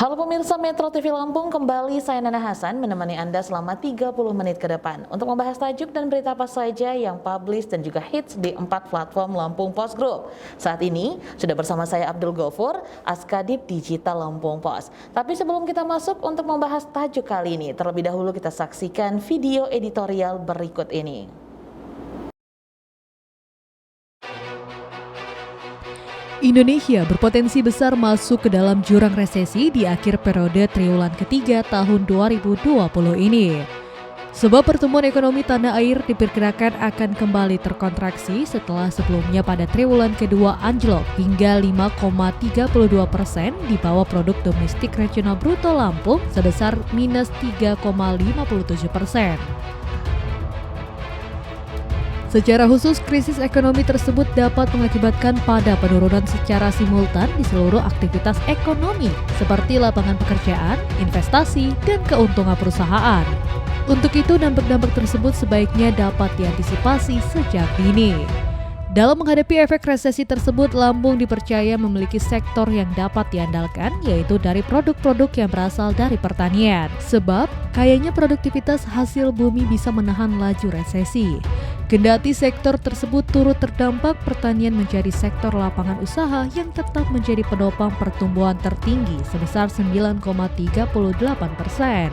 Halo pemirsa Metro TV Lampung, kembali saya Nana Hasan menemani Anda selama 30 menit ke depan untuk membahas tajuk dan berita apa saja yang publish dan juga hits di 4 platform Lampung Post Group. Saat ini sudah bersama saya Abdul Gofur, Askadip Digital Lampung Post. Tapi sebelum kita masuk untuk membahas tajuk kali ini, terlebih dahulu kita saksikan video editorial berikut ini. Indonesia berpotensi besar masuk ke dalam jurang resesi di akhir periode triwulan ketiga tahun 2020 ini. Sebab pertumbuhan ekonomi tanah air diperkirakan akan kembali terkontraksi setelah sebelumnya pada triwulan kedua anjlok hingga 5,32% di bawah produk domestik regional bruto Lampung sebesar minus 3,57%. Secara khusus, krisis ekonomi tersebut dapat mengakibatkan pada penurunan secara simultan di seluruh aktivitas ekonomi, seperti lapangan pekerjaan, investasi, dan keuntungan perusahaan. Untuk itu, dampak-dampak tersebut sebaiknya dapat diantisipasi sejak dini. Dalam menghadapi efek resesi tersebut, Lampung dipercaya memiliki sektor yang dapat diandalkan, yaitu dari produk-produk yang berasal dari pertanian. Sebab, kayaknya produktivitas hasil bumi bisa menahan laju resesi. Kendati sektor tersebut turut terdampak, pertanian menjadi sektor lapangan usaha yang tetap menjadi penopang pertumbuhan tertinggi sebesar 9,38%.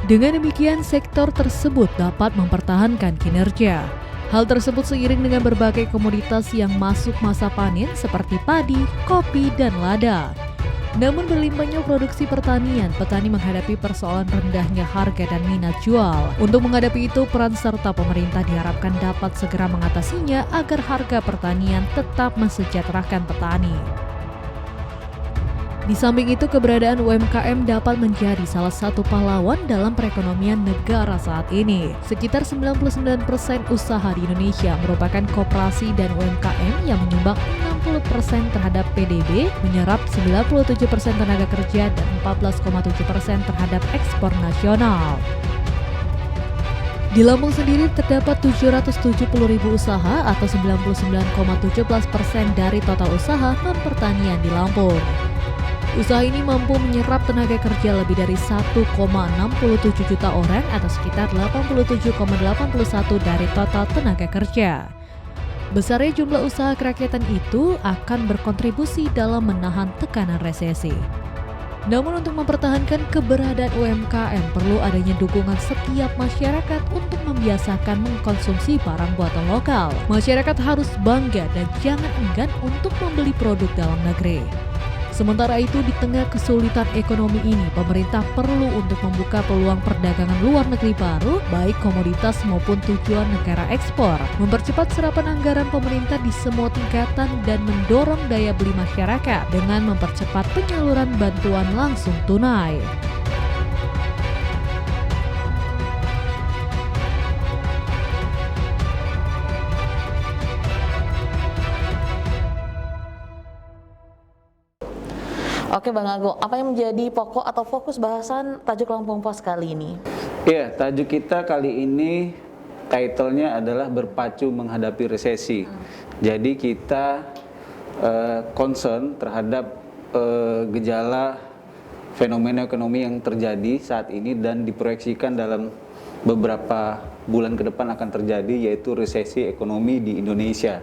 Dengan demikian, sektor tersebut dapat mempertahankan kinerja. Hal tersebut seiring dengan berbagai komoditas yang masuk masa panen seperti padi, kopi, dan lada. Namun berlimpahnya produksi pertanian, petani menghadapi persoalan rendahnya harga dan minat jual. Untuk menghadapi itu, peran serta pemerintah diharapkan dapat segera mengatasinya agar harga pertanian tetap mensejahterakan petani. Di samping itu, keberadaan UMKM dapat menjadi salah satu pahlawan dalam perekonomian negara saat ini. Sekitar 99% usaha di Indonesia merupakan koperasi dan UMKM yang menyumbang 60% terhadap PDB, menyerap 97% tenaga kerja dan 14,7% terhadap ekspor nasional. Di Lampung sendiri terdapat 770.000 usaha atau 99,17% dari total usaha non-pertanian di Lampung. Usaha ini mampu menyerap tenaga kerja lebih dari 1,67 juta orang atau sekitar 87,81% dari total tenaga kerja. Besarnya jumlah usaha kerakyatan itu akan berkontribusi dalam menahan tekanan resesi. Namun untuk mempertahankan keberadaan UMKM perlu adanya dukungan setiap masyarakat untuk membiasakan mengkonsumsi barang buatan lokal. Masyarakat harus bangga dan jangan enggan untuk membeli produk dalam negeri. Sementara itu, di tengah kesulitan ekonomi ini, pemerintah perlu untuk membuka peluang perdagangan luar negeri baru, baik komoditas maupun tujuan negara ekspor, mempercepat serapan anggaran pemerintah di semua tingkatan dan mendorong daya beli masyarakat dengan mempercepat penyaluran bantuan langsung tunai. Oke Bang Agung, apa yang menjadi pokok atau fokus bahasan tajuk Lampung Post kali ini? Iya, tajuk kita kali ini title-nya adalah berpacu menghadapi resesi. Jadi kita concern terhadap gejala fenomena ekonomi yang terjadi saat ini dan diproyeksikan dalam beberapa bulan ke depan akan terjadi, yaitu resesi ekonomi di Indonesia.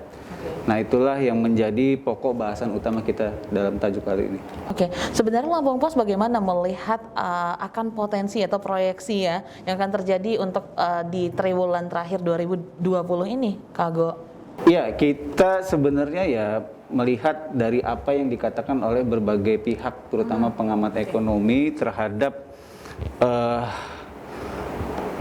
Nah, itulah yang menjadi pokok bahasan utama kita dalam tajuk kali ini. Oke, sebenarnya Lampung Post bagaimana melihat akan potensi atau proyeksi ya yang akan terjadi untuk di triwulan terakhir 2020 ini, Kak Go? Ya, kita sebenarnya ya melihat dari apa yang dikatakan oleh berbagai pihak, terutama pengamat ekonomi terhadap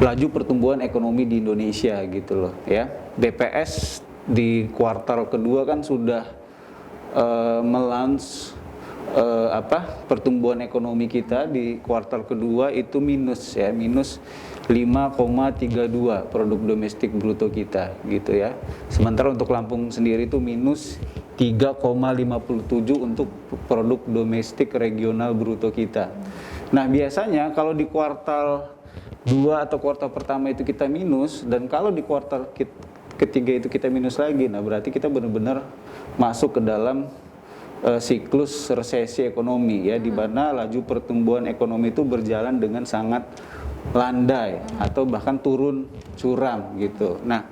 laju pertumbuhan ekonomi di Indonesia gitu loh ya. BPS di kuartal kedua kan sudah melans pertumbuhan ekonomi kita di kuartal kedua itu minus 5,32 produk domestik bruto kita gitu ya. Sementara untuk Lampung sendiri itu minus 3,57 untuk produk domestik regional bruto kita. Nah, biasanya kalau di kuartal 2 atau kuartal pertama itu kita minus, dan kalau di kuartal ketiga itu kita minus lagi, nah berarti kita benar-benar masuk ke dalam siklus resesi ekonomi ya, di mana laju pertumbuhan ekonomi itu berjalan dengan sangat landai atau bahkan turun curam gitu. Nah,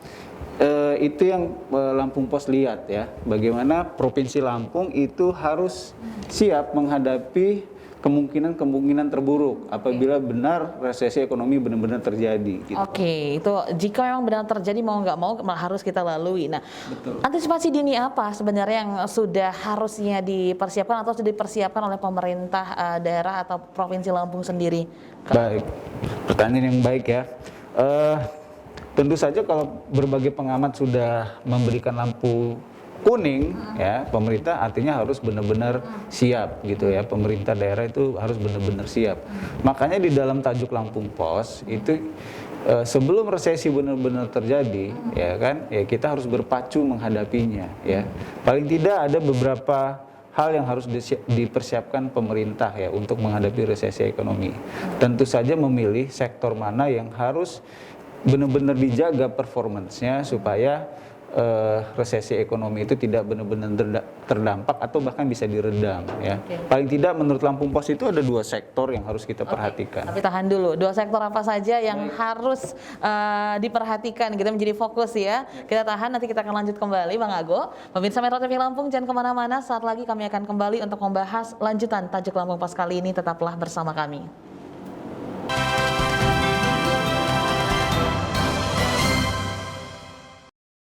itu yang Lampung Pos lihat ya, bagaimana Provinsi Lampung itu harus siap menghadapi kemungkinan terburuk apabila benar resesi ekonomi benar-benar terjadi. Gitu. Oke, itu jika memang benar terjadi mau nggak mau harus kita lalui. Nah, Betul. antisipasi dini apa sebenarnya yang sudah harusnya dipersiapkan atau sudah dipersiapkan oleh pemerintah daerah atau Provinsi Lampung sendiri? Baik, pertanyaan yang baik ya. Tentu saja kalau berbagai pengamat sudah memberikan lampu kuning ya, pemerintah artinya harus benar-benar siap gitu ya, pemerintah daerah itu harus benar-benar siap. Makanya di dalam tajuk Lampung Pos itu sebelum resesi benar-benar terjadi ya kan, ya kita harus berpacu menghadapinya ya. Paling tidak ada beberapa hal yang harus dipersiapkan pemerintah ya untuk menghadapi resesi ekonomi. Tentu saja memilih sektor mana yang harus benar-benar dijaga performance-nya supaya resesi ekonomi itu tidak benar-benar terdampak atau bahkan bisa diredam ya. Paling tidak menurut Lampung Pos itu ada 2 sektor yang harus kita perhatikan. Tapi tahan dulu, 2 sektor apa saja yang harus diperhatikan, kita menjadi fokus ya. Kita tahan, nanti kita akan lanjut kembali Bang Ago. Pemirsa Metro TV Lampung jangan kemana-mana, saat lagi kami akan kembali untuk membahas lanjutan tajuk Lampung Pos kali ini, tetaplah bersama kami.